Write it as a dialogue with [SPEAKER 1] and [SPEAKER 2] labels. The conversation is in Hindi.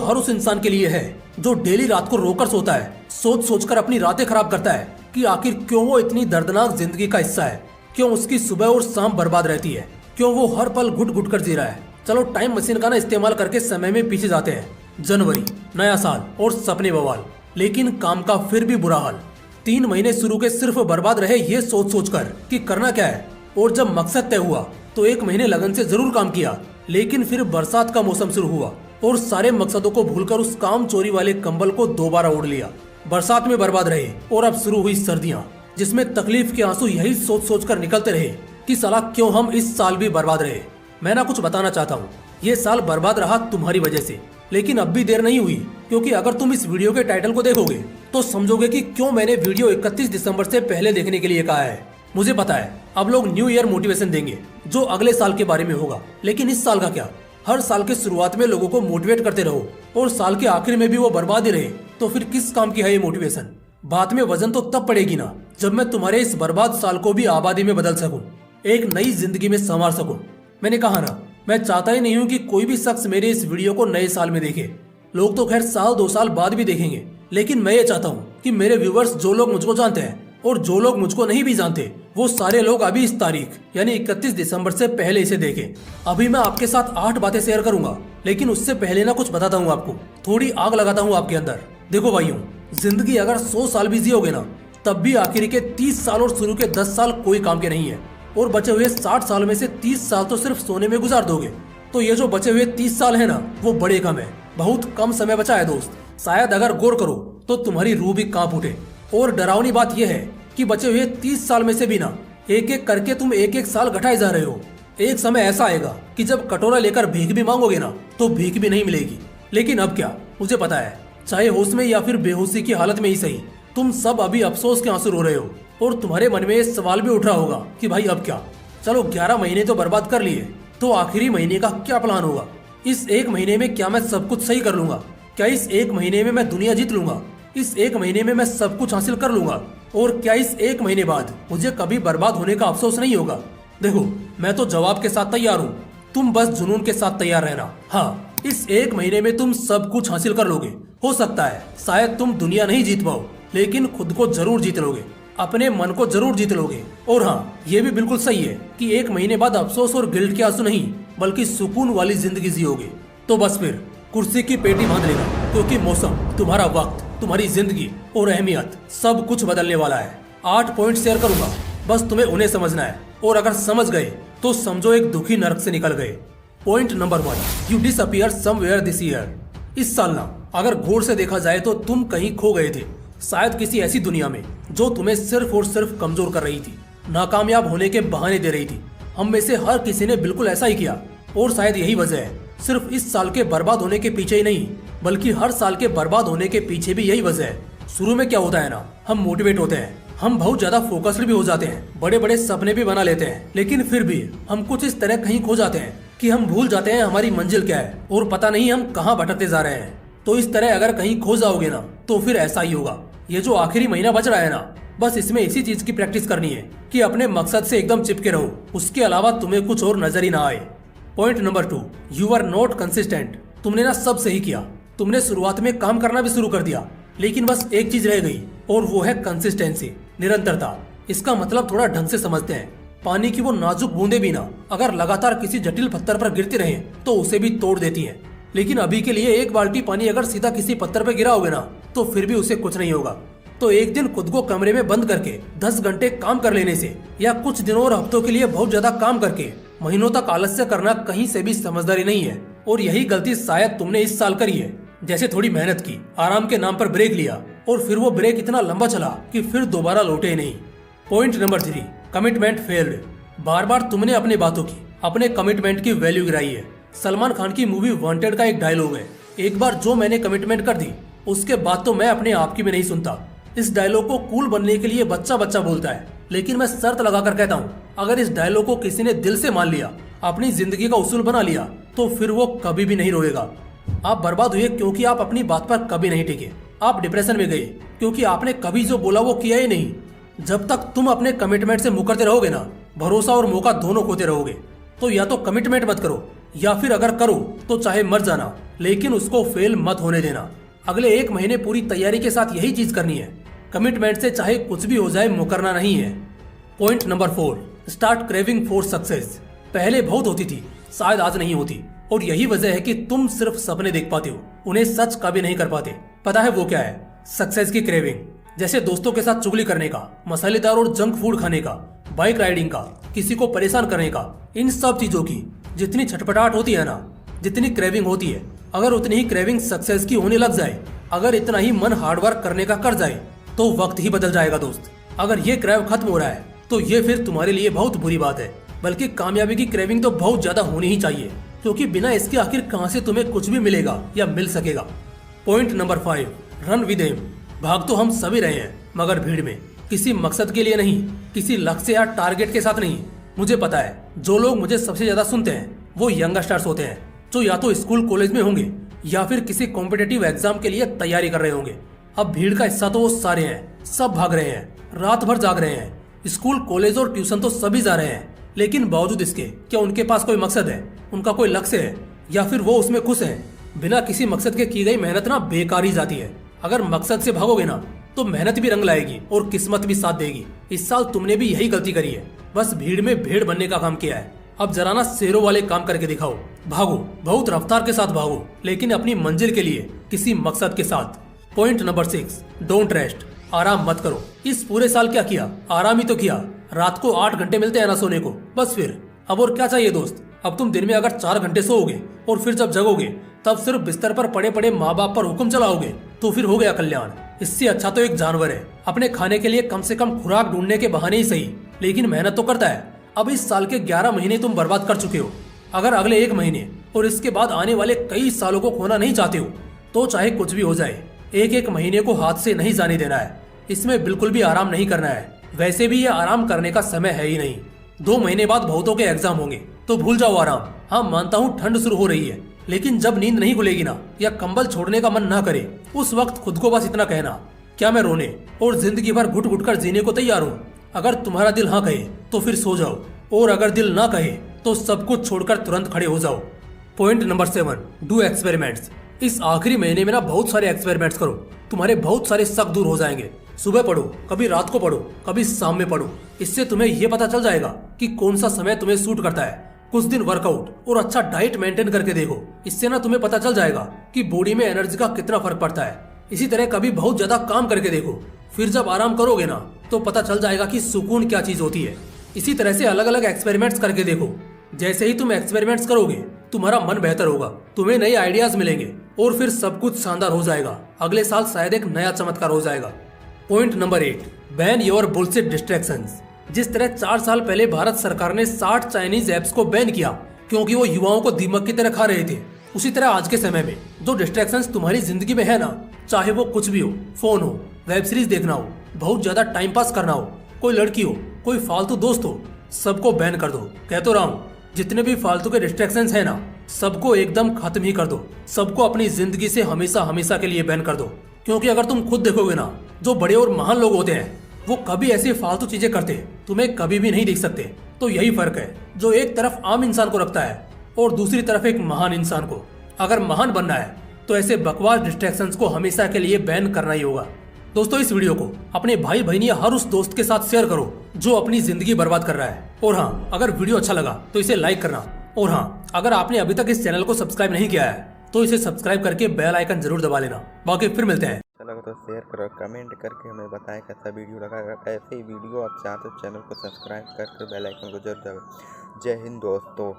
[SPEAKER 1] हर उस इंसान के लिए है जो डेली रात को रोकर सोता है, सोच सोच कर अपनी रातें खराब करता है कि आखिर क्यों वो इतनी दर्दनाक जिंदगी का हिस्सा है, क्यों उसकी सुबह और शाम बर्बाद रहती है, क्यों वो हर पल घुट घुट कर जी रहा है। चलो टाइम मशीन का ना इस्तेमाल करके समय में पीछे जाते हैं। जनवरी, नया साल और सपने बवाल, लेकिन काम का फिर भी बुरा हाल। 3 महीने शुरू के सिर्फ बर्बाद रहे ये सोच सोच कर कि करना क्या है, और जब मकसद तय हुआ तो 1 महीने लगन से जरूर काम किया, लेकिन फिर बरसात का मौसम शुरू हुआ और सारे मकसदों को भूलकर उस काम चोरी वाले कंबल को दोबारा ओढ़ लिया। बरसात में बर्बाद रहे और अब शुरू हुई सर्दियां, जिसमें तकलीफ के आंसू यही सोच सोच कर निकलते रहे कि साला क्यों हम इस साल भी बर्बाद रहे। मैं ना कुछ बताना चाहता हूँ, ये साल बर्बाद रहा तुम्हारी वजह से, लेकिन अब भी देर नहीं हुई, क्योंकि अगर तुम इस वीडियो के टाइटल को देखोगे तो समझोगे कि क्यों मैंने वीडियो 31 दिसंबर से पहले देखने के लिए कहा है। मुझे पता है अब लोग न्यू ईयर मोटिवेशन देंगे जो अगले साल के बारे में होगा, लेकिन इस साल का क्या? हर साल के शुरुआत में लोगों को मोटिवेट करते रहो और साल के आखिर में भी वो बर्बाद ही रहे, तो फिर किस काम की है ये मोटिवेशन? बात में वजन तो तब पड़ेगी ना जब मैं तुम्हारे इस बर्बाद साल को भी आबादी में बदल सकूं, एक नई जिंदगी में संवार सकूं। मैंने कहा ना, मैं चाहता ही नहीं हूं कि कोई भी शख्स मेरे इस वीडियो को नए साल में देखे। लोग तो खैर साल 2 साल बाद भी देखेंगे, लेकिन मैं ये चाहता हूँ कि मेरे व्यूवर्स, जो लोग मुझको जानते हैं और जो लोग मुझको नहीं भी जानते, वो सारे लोग अभी इस तारीख यानी 31 दिसंबर से पहले इसे देखें। अभी मैं आपके साथ 8 बातें शेयर करूंगा, लेकिन उससे पहले ना कुछ बताता हूँ आपको, थोड़ी आग लगाता हूँ आपके अंदर। देखो भाइयों, जिंदगी अगर 100 साल भी जियोगे ना, तब भी आखिरी के 30 साल और शुरू के 10 साल कोई काम के नहीं है, और बचे हुए 60 साल में से 30 साल तो सिर्फ सोने में गुजार दोगे। तो ये जो बचे हुए 30 साल है ना, वो बड़े कम है, बहुत कम समय बचा है दोस्त। शायद अगर गौर करो तो तुम्हारी रूह भी कांप उठे। और डरावनी बात यह है कि बचे हुए 30 साल में से भी ना, एक एक करके तुम एक एक साल घटाए जा रहे हो। एक समय ऐसा आएगा कि जब कटोरा लेकर भीख भी मांगोगे ना, तो भीख भी नहीं मिलेगी। लेकिन अब क्या, मुझे पता है, चाहे होश में या फिर बेहोशी की हालत में ही सही, तुम सब अभी अफसोस के आंसू रो रहे हो, और तुम्हारे मन में ये सवाल भी उठ रहा होगा कि भाई अब क्या? चलो 11 महीने तो बर्बाद कर लिए, तो आखिरी महीने का क्या प्लान होगा? इस 1 महीने में क्या मैं सब कुछ सही कर लूंगा? क्या इस 1 महीने में मैं दुनिया जीत लूंगा? इस 1 महीने में मैं सब कुछ हासिल कर लूंगा? और क्या इस 1 महीने बाद मुझे कभी बर्बाद होने का अफसोस नहीं होगा? देखो, मैं तो जवाब के साथ तैयार हूँ, तुम बस जुनून के साथ तैयार रहना। हाँ, इस 1 महीने में तुम सब कुछ हासिल कर लोगे। हो सकता है शायद तुम दुनिया नहीं जीत पाओ, लेकिन खुद को जरूर जीत लोगे, अपने मन को जरूर जीत लोगे। और हाँ, ये भी बिल्कुल सही है कि 1 महीने बाद अफसोस और गिल्ट के आंसू नहीं, बल्कि सुकून वाली जिंदगी जियोगे। तो बस फिर कुर्सी की पेटी बांध लेना, क्योंकि मौसम, तुम्हारा वक्त, तुम्हारी जिंदगी और अहमियत सब कुछ बदलने वाला है। 8 पॉइंट शेयर करूंगा, बस तुम्हें उन्हें समझना है, और अगर समझ गए तो समझो एक दुखी नरक से निकल गए। Point number 1, you disappear somewhere this year. इस साल ना, अगर गौर से देखा जाए तो तुम कहीं खो गए थे, शायद किसी ऐसी दुनिया में जो तुम्हें सिर्फ और सिर्फ कमजोर कर रही थी, नाकामयाब होने के बहाने दे रही थी। हम में से हर किसी ने बिल्कुल ऐसा ही किया, और शायद यही वजह है, सिर्फ इस साल के बर्बाद होने के पीछे ही नहीं, बल्कि हर साल के बर्बाद होने के पीछे भी यही वजह है। शुरू में क्या होता है ना, हम मोटिवेट होते हैं, हम बहुत ज्यादा फोकस्ड भी हो जाते हैं, बड़े बड़े सपने भी बना लेते हैं, लेकिन फिर भी हम कुछ इस तरह कहीं खो जाते हैं कि हम भूल जाते हैं हमारी मंजिल क्या है, और पता नहीं हम कहाँ भटकते जा रहे हैं। तो इस तरह अगर कहीं खो जाओगे ना, तो फिर ऐसा ही होगा। ये जो आखिरी महीना बच रहा है ना, बस इसमें इसी चीज की प्रैक्टिस करनी है कि अपने मकसद से एकदम चिपके रहो, उसके अलावा तुम्हें कुछ और नजर ही ना आए। Point number 2, you are not consistent. तुमने ना सब सही किया, तुमने शुरुआत में काम करना भी शुरू कर दिया, लेकिन बस एक चीज रह गई, और वो है कंसिस्टेंसी, निरंतरता। इसका मतलब थोड़ा ढंग से समझते हैं। पानी की वो नाजुक बूंदे भी ना, अगर लगातार किसी जटिल पत्थर पर गिरती रहे तो उसे भी तोड़ देती हैं। लेकिन अभी के लिए 1 बाल्टी पानी अगर सीधा किसी पत्थर पर गिरा होगा ना, तो फिर भी उसे कुछ नहीं होगा। तो एक दिन खुद को कमरे में बंद करके 10 घंटे काम कर लेने से, या कुछ दिनों और हफ्तों के लिए बहुत ज्यादा काम करके महीनों तक आलस्य करना कहीं से भी समझदारी नहीं है। और यही गलती शायद तुमने इस साल करी है। जैसे थोड़ी मेहनत की, आराम के नाम पर ब्रेक लिया, और फिर वो ब्रेक इतना लंबा चला कि फिर दोबारा लौटे ही नहीं। Point number 3, commitment failed. बार बार तुमने अपनी बातों की, अपने कमिटमेंट की वैल्यू गिराई है। सलमान खान की मूवी वांटेड का एक डायलॉग है, एक बार जो मैंने कमिटमेंट कर दी, उसके बाद तो मैं अपने आप की भी नहीं सुनता। इस डायलॉग को कूल बनने के लिए बच्चा बच्चा बोलता है, लेकिन मैं शर्त लगाकर कहता हूँ, अगर इस डायलॉग को किसी ने दिल से मान लिया, अपनी जिंदगी का उसूल बना लिया, तो फिर वो कभी भी नहीं रोएगा। आप बर्बाद हुए क्योंकि आप अपनी बात पर कभी नहीं टिके। आप डिप्रेशन में गए क्योंकि आपने कभी जो बोला वो किया ही नहीं। जब तक तुम अपने कमिटमेंट से मुकरते रहोगे ना, भरोसा और मौका दोनों खोते रहोगे। तो या तो कमिटमेंट मत करो, या फिर अगर करो तो चाहे मर जाना, लेकिन उसको फेल मत होने देना। अगले 1 महीने पूरी तैयारी के साथ यही चीज करनी है। कमिटमेंट से चाहे कुछ भी हो जाए मुकरना नहीं है। Point number 4, start craving for success. पहले बहुत होती थी, शायद आज नहीं होती, और यही वजह है कि तुम सिर्फ सपने देख पाते हो, उन्हें सच कभी नहीं कर पाते। पता है वो क्या है? सक्सेस की क्रेविंग। जैसे दोस्तों के साथ चुगली करने का, मसालेदार और जंक फूड खाने का, बाइक राइडिंग का, किसी को परेशान करने का। इन सब चीजों की जितनी छटपटाहट होती है ना, जितनी क्रेविंग होती है, अगर उतनी ही क्रेविंग सक्सेस की होने लग जाए, अगर इतना ही मन हार्डवर्क करने का कर जाए, तो वक्त ही बदल जाएगा दोस्त। अगर ये क्रेव खत्म हो रहा है तो ये फिर तुम्हारे लिए बहुत बुरी बात है। बल्कि कामयाबी की क्रेविंग तो बहुत ज्यादा होनी ही चाहिए, क्योंकि बिना इसके आखिर कहां से तुम्हें कुछ भी मिलेगा या मिल सकेगा। Point number 5, run with em. भाग तो हम सभी रहे हैं, मगर भीड़ में, किसी मकसद के लिए नहीं, किसी लक्ष्य या टारगेट के साथ नहीं। मुझे पता है जो लोग मुझे सबसे ज्यादा सुनते हैं वो यंगस्टर्स होते हैं, जो या तो स्कूल कॉलेज में होंगे या फिर किसी कॉम्पिटेटिव एग्जाम के लिए तैयारी कर रहे होंगे। अब भीड़ का हिस्सा तो वो सारे हैं, सब भाग रहे हैं, रात भर जाग रहे हैं, स्कूल कॉलेज और ट्यूशन तो सभी जा रहे हैं, लेकिन बावजूद इसके क्या उनके पास कोई मकसद है, उनका कोई लक्ष्य है, या फिर वो उसमें खुश है? बिना किसी मकसद के की गई मेहनत ना बेकार ही जाती है। अगर मकसद से भागोगे ना तो मेहनत भी रंग लाएगी और किस्मत भी साथ देगी। इस साल तुमने भी यही गलती करी है, बस भीड़ में भेड़ बनने का काम किया है। अब जरा ना शेरों वाले काम करके दिखाओ। भागो, बहुत रफ्तार के साथ भागो, लेकिन अपनी मंजिल के लिए, किसी मकसद के साथ। Point number 6, don't rest. आराम मत करो। इस पूरे साल क्या किया? आराम ही तो किया। रात को 8 घंटे मिलते हैं ना सोने को, बस फिर अब और क्या चाहिए दोस्त? अब तुम दिन में अगर 4 घंटे सोओगे और फिर जब जगोगे तब सिर्फ बिस्तर पर पड़े पड़े माँ बाप पर हुक्म चलाओगे तो फिर हो गया कल्याण। इससे अच्छा तो एक जानवर है, अपने खाने के लिए कम से कम खुराक ढूंढने के बहाने ही सही, लेकिन मेहनत तो करता है। अब इस साल के 11 महीने तुम बर्बाद कर चुके हो। अगर अगले 1 महीने और इसके बाद आने वाले कई सालों को खोना नहीं चाहते हो तो चाहे कुछ भी हो जाए, एक महीने को हाथ से नहीं जाने देना है। इसमें बिल्कुल भी आराम नहीं करना है। वैसे भी ये आराम करने का समय है ही नहीं। 2 महीने बाद बहुतों के एग्जाम होंगे तो भूल जाओ आराम। हाँ मानता हूँ ठंड शुरू हो रही है, लेकिन जब नींद नहीं खुलेगी ना, या कंबल छोड़ने का मन ना करे, उस वक्त खुद को बस इतना कहना, क्या मैं रोने और जिंदगी भर घुट घुट कर जीने को तैयार हूँ? अगर तुम्हारा दिल हाँ कहे तो फिर सो जाओ, और अगर दिल ना कहे तो सब कुछ छोड़कर तुरंत खड़े हो जाओ। Point number 7, do experiments. इस आखिरी महीने में ना बहुत सारे एक्सपेरिमेंट्स करो, तुम्हारे बहुत सारे शक दूर हो जाएंगे। सुबह पढ़ो, कभी रात को पढ़ो, कभी शाम में पढ़ो। इससे तुम्हें ये पता चल जाएगा कि कौन सा समय तुम्हें सूट करता है। कुछ दिन वर्कआउट और अच्छा डाइट मेंटेन करके देखो, इससे ना तुम्हें पता चल जाएगा कि बॉडी में एनर्जी का कितना फर्क पड़ता है। इसी तरह कभी बहुत ज्यादा काम करके देखो, फिर जब आराम करोगे ना तो पता चल जाएगा कि सुकून क्या चीज होती है। इसी तरह से अलग अलग एक्सपेरिमेंट्स करके देखो। जैसे ही तुम एक्सपेरिमेंट्स करोगे तुम्हारा मन बेहतर होगा, तुम्हें नए आइडियाज मिलेंगे और फिर सब कुछ शानदार हो जाएगा। अगले साल शायद एक नया चमत्कार हो जाएगा। Point number 8, ban your bullshit distractions. जिस तरह 4 साल पहले भारत सरकार ने 60 चाइनीज ऐप्स को बैन किया क्योंकि वो युवाओं को दीमक की तरह खा रहे थे, उसी तरह आज के समय में जो डिस्ट्रैक्शंस तुम्हारी जिंदगी में है ना, चाहे वो कुछ भी हो, फोन हो, वेब सीरीज देखना हो, बहुत ज्यादा टाइम पास करना हो, कोई लड़की हो, कोई फालतू दोस्त हो, सबको बैन कर दो। कह तो रहा हूँ, जितने भी फालतू के डिस्ट्रैक्शंस है ना, सबको एकदम खत्म ही कर दो। सबको अपनी जिंदगी से हमेशा हमेशा के लिए बैन कर दो। क्योंकि अगर तुम खुद देखोगे ना, जो बड़े और महान लोग होते हैं वो कभी ऐसी फालतू चीजें करते तुम्हें कभी भी नहीं दिख सकते। तो यही फर्क है जो एक तरफ आम इंसान को रखता है और दूसरी तरफ एक महान इंसान को। अगर महान बनना है तो ऐसे बकवास डिस्ट्रैक्शंस को हमेशा के लिए बैन करना ही होगा। दोस्तों इस वीडियो को अपने भाई बहन या हर उस दोस्त के साथ शेयर करो जो अपनी जिंदगी बर्बाद कर रहा है। और हाँ, अगर वीडियो अच्छा लगा तो इसे लाइक करना। और हाँ, अगर आपने अभी तक इस चैनल को सब्सक्राइब नहीं किया है तो इसे सब्सक्राइब करके बेल आइकन जरूर दबा लेना। बाकी फिर मिलते हैं।
[SPEAKER 2] अच्छा लगा तो शेयर करो, कमेंट करके हमें बताएं कैसा वीडियो लगा। अगर ऐसे ही वीडियो आप चाहते हो चैनल को सब्सक्राइब करके बेल आइकन को जरूर दबाएं। जय हिंद दोस्तों।